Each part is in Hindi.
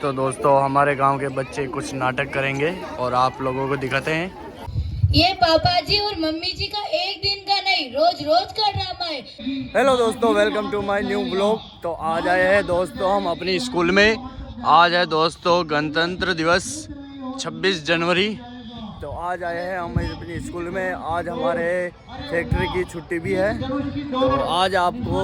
तो दोस्तों हमारे गांव के बच्चे कुछ नाटक करेंगे और आप लोगों को दिखाते हैं। ये पापा जी और मम्मी जी का एक दिन का नहीं, रोज रोज का ड्रामा है। हेलो दोस्तों, welcome to my new blog. तो आज आए हैं दोस्तों हम अपनी स्कूल में। आज है दोस्तों गणतंत्र दिवस 26 जनवरी। तो आज आए हैं हम अपनी स्कूल में। आज हमारे फैक्ट्री की छुट्टी भी है, तो आज आपको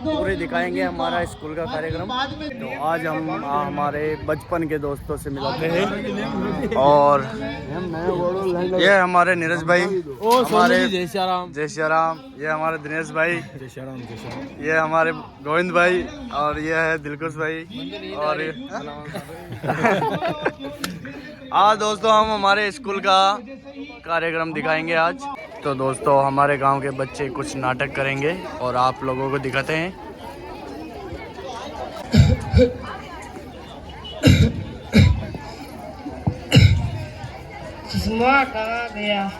पूरे दिखाएंगे हमारा स्कूल का कार्यक्रम। तो आज हम हमारे बचपन के दोस्तों से मिलाते हैं और ये हमारे नीरज भाई, हमारे जय श्री राम, ये हमारे दिनेश भाई, जय श्री राम, ये हमारे गोविंद भाई और ये है दिलकुश भाई। और आज दोस्तों हम हमारे स्कूल का कार्यक्रम दिखाएंगे आज। तो दोस्तों हमारे गांव के बच्चे कुछ नाटक करेंगे और आप लोगों को दिखाते हैं। चश्मा कहाँ गया?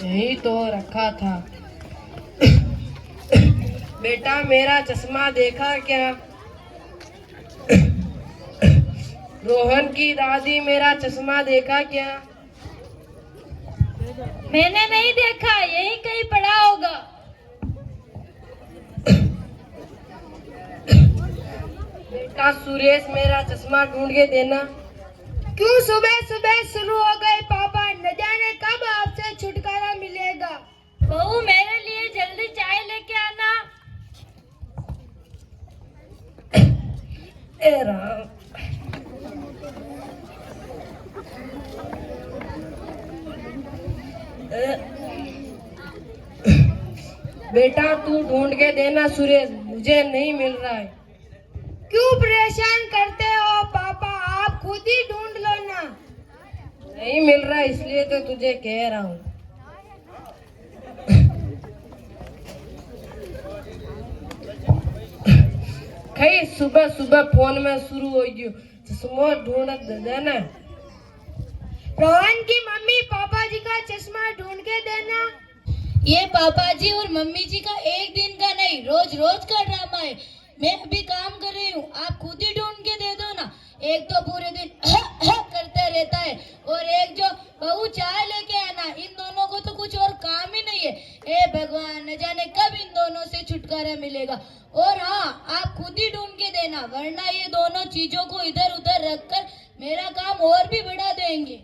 यही तो रखा था। बेटा मेरा चश्मा देखा क्या? रोहन की दादी मेरा चश्मा देखा क्या? मैंने नहीं देखा, यही कहीं पड़ा होगा। बेटा सुरेश मेरा चश्मा ढूंढ के देना। क्यों सुबह सुबह शुरू हो गए पापा? न जाने कब आपसे छुटकारा मिलेगा। बहू मेरे लिए जल्दी चाय लेके आना। ए राम, बेटा तू ढूंढ के देना सुरेश, मुझे नहीं मिल रहा है। क्यों परेशान करते हो पापा? आप खुद ही ढूंढ लो ना। नहीं मिल रहा इसलिए तो तुझे कह रहा हूँ। कहीं सुबह सुबह फोन में शुरू हो गई चश्मा ढूंढ देना। रोहन की मम्मी पापा जी का चश्मा ढूंढ के देना। ये पापा जी और मम्मी जी का एक दिन का नहीं, रोज रोज का ड्रामा है। मैं अभी काम कर रही हूँ, आप खुद ही ढूंढ के दे दो ना। एक तो पूरे दिन करते रहता है और एक जो बहू चाय लेके आना। इन दोनों को तो कुछ और काम ही नहीं है। ए भगवान, न जाने कब इन दोनों से छुटकारा मिलेगा। और हाँ, आप खुद ही ढूंढ के देना, वरना ये दोनों चीजों को इधर उधर रखकर मेरा काम और भी बढ़ा देंगे।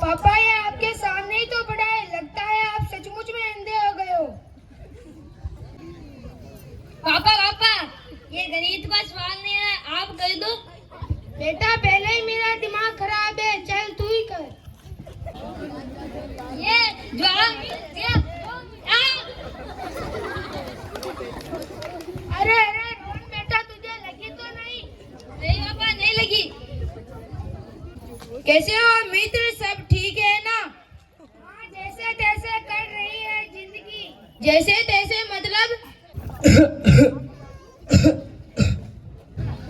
पापा ये आपके सामने ही तो पड़ा है, लगता है आप सचमुच में अंधे हो गए हो। पापा ये गणित का सवाल नहीं है, आप कर दो। बेटा पहले ही मेरा दिमाग खराब है, चल तू ही कर। ये अरे रोहन बेटा तुझे लगी तो नहीं? नहीं पापा नहीं लगी। कैसे हो मित्र, सब ठीक है ना? हाँ, जैसे तैसे कर रही है जिंदगी। जैसे तैसे मतलब?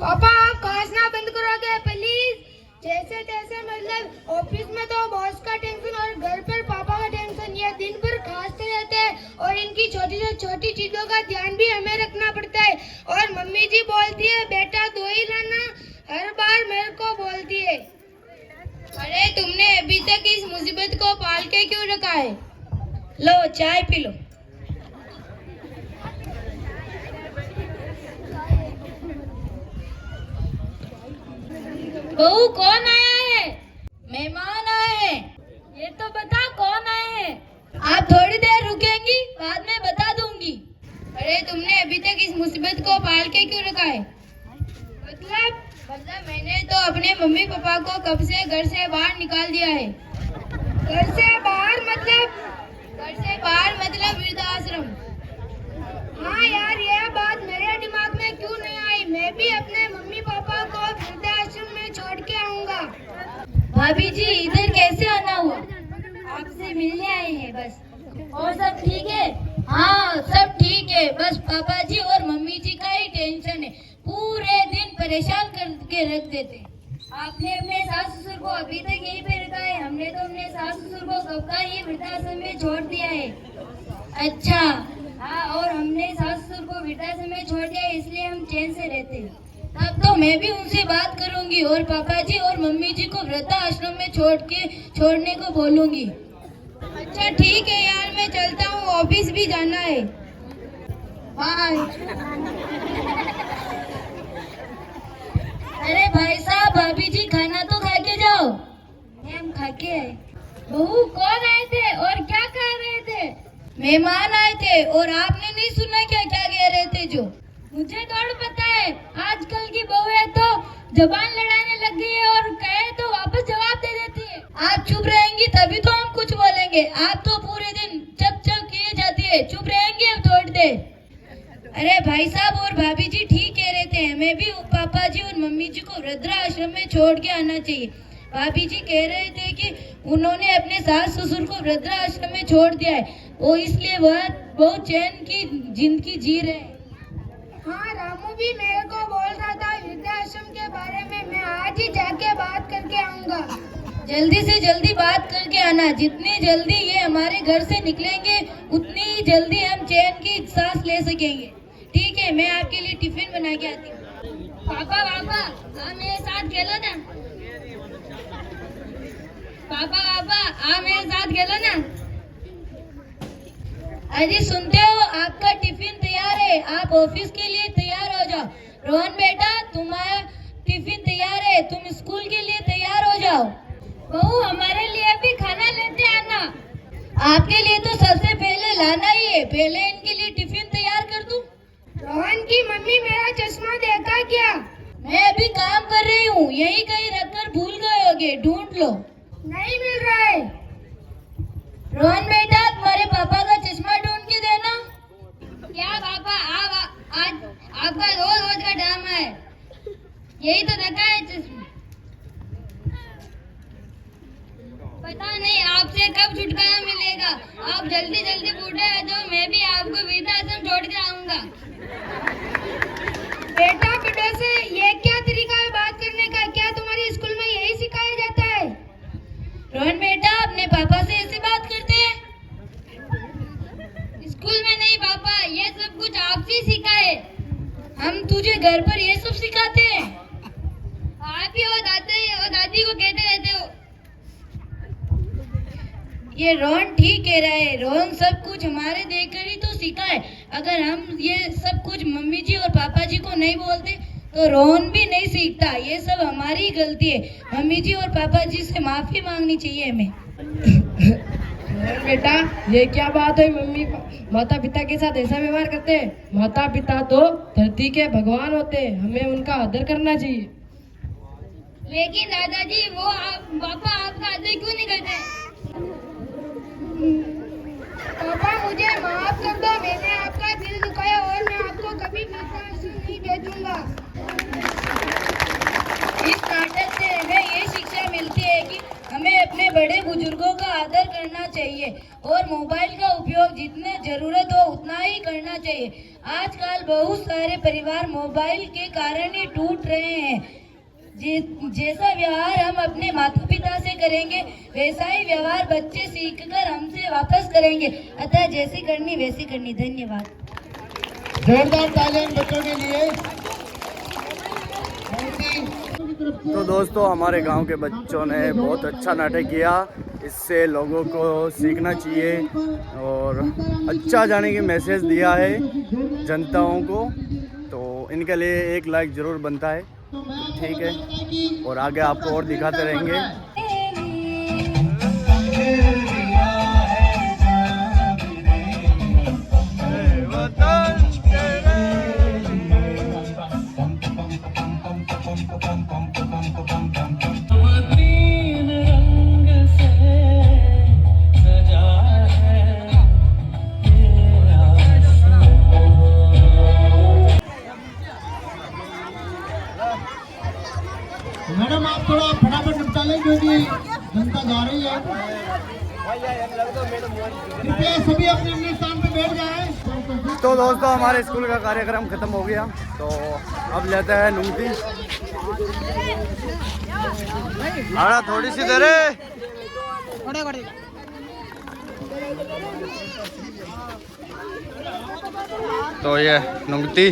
पापा आप खांसना बंद करोगे प्लीज? जैसे तैसे मतलब ऑफिस में तो बॉस का टेंशन और घर पर पापा का टेंशन। ये दिन भर खांसते रहते हैं और इनकी छोटी से छोटी चीजों का ध्यान भी हमें रखना पड़ता है। और मम्मी जी बोलती है बेटा दो ही लाना, हर बार मेरे को बोलती है। अरे तुमने अभी तक इस मुसीबत को पाल के क्यों रखा है? लो चाय पी लो। बहू कौन आया है? मेहमान आए हैं। ये तो बता कौन आए हैं? आप थोड़ी देर रुकेंगी, बाद में बता दूंगी। अरे तुमने अभी तक इस मुसीबत को पाल के क्यों रखा है? मतलब मैंने तो अपने मम्मी पापा को कब से घर से बाहर निकाल दिया है। घर से बाहर मतलब? घर से बाहर मतलब वृद्धाश्रम। हाँ यार, यह बात मेरे दिमाग में क्यों नहीं आई? मैं भी अपने मम्मी पापा को वृद्धाश्रम में छोड़ के आऊँगा। भाभी जी इधर कैसे आना हुआ? आपसे मिलने आए हैं बस। और सब ठीक है? हाँ सब ठीक है, बस पापा जी और मम्मी जी का ही टेंशन है। पूरे दिन परेशान करके रख देते। आपने अपने सास ससुर को अभी तक यहीं पे रखा है। हमने तो अपने सास ससुर को कब का ही वृद्धाश्रम में छोड़ दिया है। अच्छा, हाँ, और हमने सास ससुर को वृद्धाश्रम में छोड़ दिया, इसलिए हम चैन से रहते हैं। तब तो मैं भी उनसे बात करूंगी और पापा जी और मम्मी जी को वृद्धाश्रम में छोड़ने को बोलूंगी। अच्छा ठीक है यार, मैं चलता हूँ, ऑफिस भी जाना है। बाय। अरे भाई साहब, भाभी जी खाना तो खा के जाओ। हम खा के आए। बहू कौन आए थे और क्या कह रहे थे? मेहमान आए थे और आपने नहीं सुना क्या क्या कह रहे थे? जो मुझे थोड़ा पता है, आजकल की बहुएं तो जबान लड़ाने लग गई है और कहे तो वापस जवाब दे देती है। आप चुप रहेंगी तभी तो हम कुछ बोलेंगे। आप तो पूरे दिन चप चप किए जाती है, चुप रहेंगी अब थोड़ी देर। अरे भाई साहब और भाभी जी ठीक कह रहे थे, हमें भी पापा जी और मम्मी जी को वृद्धाश्रम में छोड़ के आना चाहिए। भाभी जी कह रहे थे कि उन्होंने अपने सास ससुर को वृद्धाश्रम में छोड़ दिया है, वो इसलिए वह बहुत चैन की जिंदगी जी रहे हैं। हाँ, रामू भी मेरे को बोल रहा था वृद्धाश्रम के बारे में। मैं आज ही जाके बात करके आऊंगा। जल्दी से जल्दी बात करके आना। जितनी जल्दी ये हमारे घर से निकलेंगे उतनी ही जल्दी हम चैन की सांस ले सकेंगे। ठीक है, मैं आपके लिए टिफिन बना के आती हूँ। पापा आप मेरे साथ खेलो ना। पापा आप मेरे साथ खेलो ना। अजी सुनते हो, आपका टिफिन तैयार है, आप ऑफिस के लिए तैयार हो जाओ। रोहन बेटा, तुम्हारा टिफिन तैयार है, तुम स्कूल के लिए तैयार हो जाओ। बहू हमारे लिए भी खाना लेते आना। आपके लिए तो सबसे पहले लाना ही है, पहले इनके लिए टिफिन तैयार कर दूं। रोहन की मम्मी मेरा चश्मा देखा क्या? मैं अभी काम कर रही हूँ, यही कहीं रखकर भूल गए होगे, ढूंढ लो। नहीं मिल रहा है। रोहन बेटा, तुम्हारे पापा का चश्मा ढूंढ के देना। क्या पापा, आज आपका रोज का ड्रामा है, यही तो रखा है चश्मा। पता नहीं आपसे कब छुटकारा मिलेगा। आप जल्दी जल्दी बूढ़े आ जाओ, मैं भी आपको वृद्धाश्रम छोड़ के आऊंगा। बेटा बेटा से ये क्या तरीका है बात करने का? क्या तुम्हारी स्कूल में यही सिखाया जाता है? रोहन बेटा, अपने पापा से ऐसे बात करते हैं? स्कूल में नहीं पापा, ये सब कुछ आपसे सीखा है। हम तुझे घर पर ये सब सिखाते हैं? आप ही और दादी को कहते रहते हो। ये रोहन ठीक कह रहा है, रोहन सब कुछ हमारे देखकर ही तो सीखा है। अगर हम ये सब कुछ मम्मी जी और पापा जी को नहीं बोलते तो रोहन भी नहीं सीखता। ये सब हमारी गलती है, मम्मी जी और पापा जी से माफी मांगनी चाहिए हमें। बेटा, ये क्या बात है? मम्मी माता पिता के साथ ऐसा व्यवहार करते हैं? माता पिता तो धरती के भगवान होते हैं, हमें उनका आदर करना चाहिए। लेकिन दादाजी, वो पापा आपका आदर क्यों नहीं करते? पापा मुझे माफ कर दो, मैंने आपका दिल दुखाया और मैं आपको कभी वृद्धाश्रम नहीं भेजूंगा। इस नाटक से हमें ये शिक्षा मिलती है कि हमें अपने बड़े बुजुर्गों का आदर करना चाहिए और मोबाइल का उपयोग जितने जरूरत हो उतना ही करना चाहिए। आजकल बहुत सारे परिवार मोबाइल के कारण ही टूट रहे हैं। जैसा व्यवहार हम अपने माता पिता से करेंगे वैसा ही व्यवहार बच्चे सीखकर हमसे वापस करेंगे। अतः जैसी करनी वैसी करनी। धन्यवाद। जोरदार तालियां बच्चों के लिए। तो दोस्तों, हमारे गांव के बच्चों ने बहुत अच्छा नाटक किया, इससे लोगों को सीखना चाहिए और अच्छा जाने की मैसेज दिया है जनताओं को। तो इनके लिए एक लाइक ज़रूर बनता है। ठीक है, और आगे आपको और दिखाते रहेंगे। मैडम, आप थोड़ा फटाफट निपटा लें क्योंकि जनता जा रही है। कृपया सभी अपने अपने स्थान पे बैठ जाएं। तो दोस्तों, हमारे स्कूल का कार्यक्रम खत्म हो गया, तो अब लेते हैं नुंगती। थोड़ी सी देर तो ये नुंगती